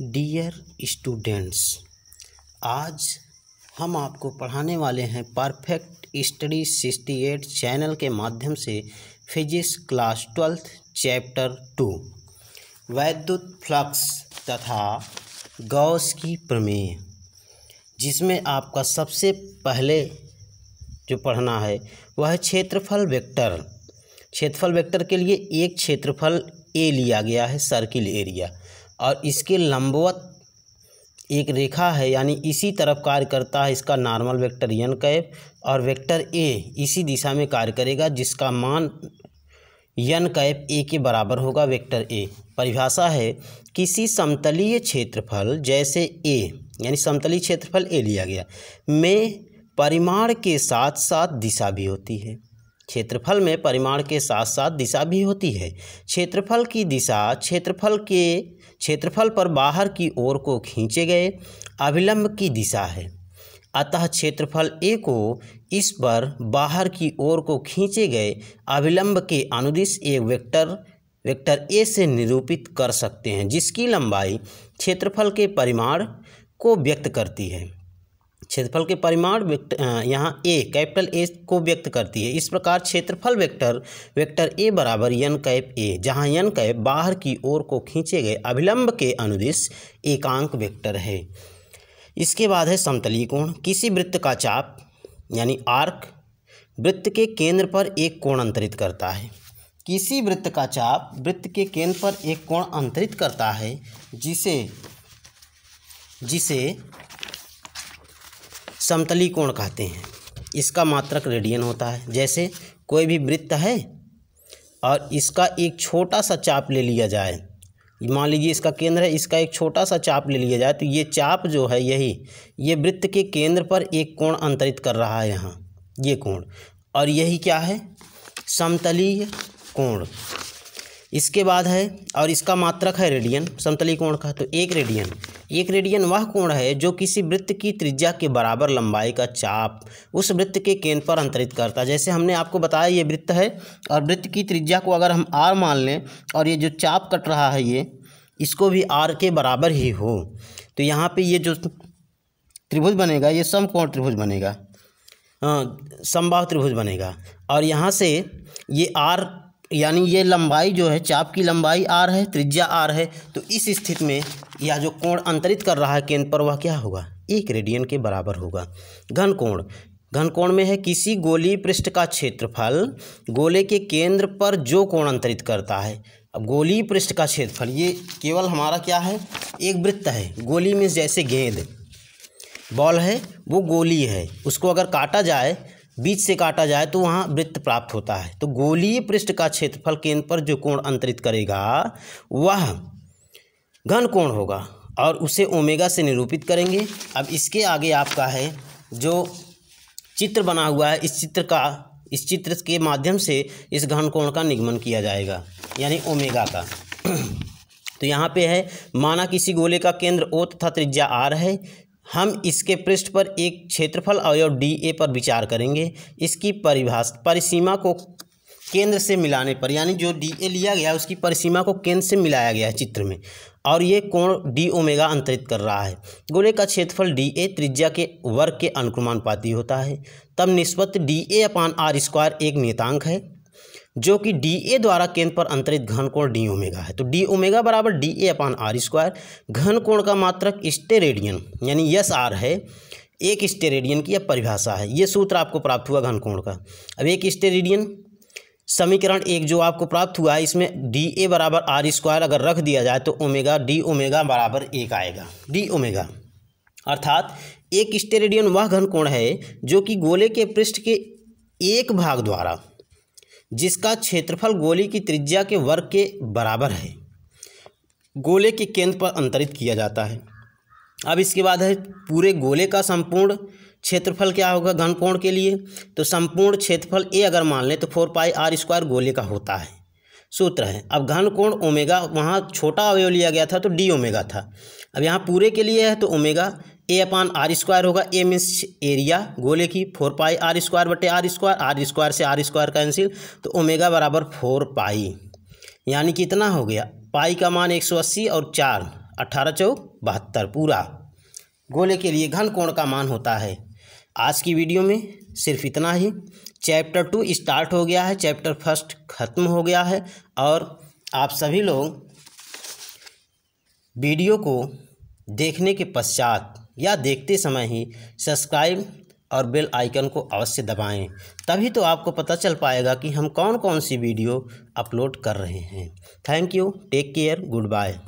Dear students, आज हम आपको पढ़ाने वाले हैं परफेक्ट स्टडी 68 चैनल के माध्यम से फिजिक्स क्लास 12 चैप्टर 2 वैद्युत फ्लक्स तथा गॉस की प्रमेय, जिसमें आपका सबसे पहले जो पढ़ना है वह है क्षेत्रफल वेक्टर। क्षेत्रफल वेक्टर के लिए एक क्षेत्रफल ए लिया गया है, सर्किल एरिया, और इसके लंबवत एक रेखा है, यानी इसी तरफ कार्य करता है इसका नॉर्मल वेक्टर एन कैप, और वेक्टर ए इसी दिशा में कार्य करेगा जिसका मान एन कैप ए के बराबर होगा। वेक्टर ए परिभाषा है किसी समतलीय क्षेत्रफल जैसे ए, यानी समतलीय क्षेत्रफल ए लिया गया, में परिमाण के साथ साथ दिशा भी होती है। क्षेत्रफल में परिमाण के साथ साथ दिशा भी होती है। क्षेत्रफल की दिशा क्षेत्रफल पर बाहर की ओर को खींचे गए अभिलंब की दिशा है। अतः क्षेत्रफल ए को इस पर बाहर की ओर को खींचे गए अभिलंब के अनुदिश एक वेक्टर ए से निरूपित कर सकते हैं, जिसकी लंबाई क्षेत्रफल के परिमाण को व्यक्त करती है। क्षेत्रफल के परिमाण यहाँ ए कैपिटल ए को व्यक्त करती है। इस प्रकार क्षेत्रफल वेक्टर ए बराबर एन कैप ए, जहाँ एन कैप बाहर की ओर को खींचे गए अभिलंब के अनुदिश एकांक वेक्टर है। इसके बाद है समतलीय कोण। किसी वृत्त का चाप यानी आर्क वृत्त के केंद्र पर एक कोण अंतरित करता है। किसी वृत्त का चाप वृत्त के केंद्र पर एक कोण अंतरित करता है, जिसे समतलीय कोण कहते हैं। इसका मात्रक रेडियन होता है। जैसे कोई भी वृत्त है और इसका एक छोटा सा चाप ले लिया जाए, मान लीजिए इसका केंद्र है, इसका एक छोटा सा चाप ले लिया जाए, तो ये चाप जो है ये वृत्त के केंद्र पर एक कोण अंतरित कर रहा है, यहाँ ये कोण, और यही क्या है, समतलीय कोण। इसके बाद है, और इसका मात्रक है रेडियन समतलीय कोण का, तो एक रेडियन वह कोण है जो किसी वृत्त की त्रिज्या के बराबर लंबाई का चाप उस वृत्त के केंद्र पर अंतरित करता है। जैसे हमने आपको बताया ये वृत्त है और वृत्त की त्रिज्या को अगर हम आर मान लें और ये जो चाप कट रहा है ये इसको भी आर के बराबर ही हो, तो यहाँ पे ये जो त्रिभुज बनेगा ये समकोण त्रिभुज बनेगा, समबाहु त्रिभुज बनेगा। और यहाँ से ये आर यानी ये लंबाई जो है, चाप की लंबाई आर है, त्रिज्या आर है, तो इस स्थिति में यह जो कोण अंतरित कर रहा है केंद्र पर वह क्या होगा, एक रेडियन के बराबर होगा। घन कोण में है किसी गोलीय पृष्ठ का क्षेत्रफल गोले के केंद्र पर जो कोण अंतरित करता है। अब गोलीय पृष्ठ का क्षेत्रफल ये केवल हमारा क्या है, एक वृत्त है। गोली में जैसे गेंद बॉल है वो गोलीय है, उसको अगर काटा जाए, बीच से काटा जाए तो वहाँ वृत्त प्राप्त होता है। तो गोलीय पृष्ठ का क्षेत्रफल केंद्र पर जो कोण अंतरित करेगा वह घन कोण होगा और उसे ओमेगा से निरूपित करेंगे। अब इसके आगे आपका है जो चित्र बना हुआ है, इस चित्र के माध्यम से इस घन कोण का निगमन किया जाएगा, यानी ओमेगा का। तो यहाँ पे है, माना किसी गोले का केंद्र ओ तथा त्रिज्या आर है। हम इसके पृष्ठ पर एक क्षेत्रफल अवयव डी ए पर विचार करेंगे। इसकी परिसीमा को केंद्र से मिलाने पर, यानी जो डी ए लिया गया उसकी परिसीमा को केंद्र से मिलाया गया है चित्र में, और ये कोण डी ओमेगा अंतरित कर रहा है। गोले का क्षेत्रफल डी ए त्रिज्या के वर्ग के अनुक्रमानुपाती होता है। तब निष्पत्ति D A upon R square एक नियतांक है जो कि डी ए द्वारा केंद्र पर अंतरित घन कोण डी ओमेगा है। तो डी ओमेगा बराबर D A upon R square. घन कोण का मात्रक स्टेरेडियन यानी यस आर है। एक स्टेरेडियन की अब परिभाषा है, ये सूत्र आपको प्राप्त हुआ घन कोण का। अब एक स्टेरेडियन समीकरण एक जो आपको प्राप्त हुआ है, इसमें डी ए बराबर आर स्क्वायर अगर रख दिया जाए तो ओमेगा डी ओमेगा बराबर एक आएगा, डी ओमेगा। अर्थात एक स्टेरेडियन वह घन कोण है जो कि गोले के पृष्ठ के एक भाग द्वारा, जिसका क्षेत्रफल गोले की त्रिज्या के वर्ग के बराबर है, गोले के केंद्र पर अंतरित किया जाता है। अब इसके बाद है पूरे गोले का संपूर्ण क्षेत्रफल क्या होगा घन कोण के लिए, तो संपूर्ण क्षेत्रफल ए अगर मान लें तो 4 पाई आर स्क्वायर गोले का होता है, सूत्र है। अब घन कोण ओमेगा, वहाँ छोटा अवयव लिया गया था तो डी ओमेगा था, अब यहाँ पूरे के लिए है तो omega A upon R square होगा। ए मीन्स एरिया गोले की, 4 पाई आर स्क्वायर बटे आर स्क्वायर से आर स्क्वायर कैंसिल, तो ओमेगा बराबर 4 पाई, यानी कितना हो गया, पाई का मान 180 और 4 18 चौक 72 पूरा। गोले के लिए घन कोण का मान होता है। आज की वीडियो में सिर्फ इतना ही। चैप्टर 2 स्टार्ट हो गया है, चैप्टर 1 ख़त्म हो गया है और आप सभी लोग वीडियो को देखने के पश्चात या देखते समय ही सब्सक्राइब और बेल आइकन को अवश्य दबाएं, तभी तो आपको पता चल पाएगा कि हम कौन कौन सी वीडियो अपलोड कर रहे हैं। Thank you, take care, good bye.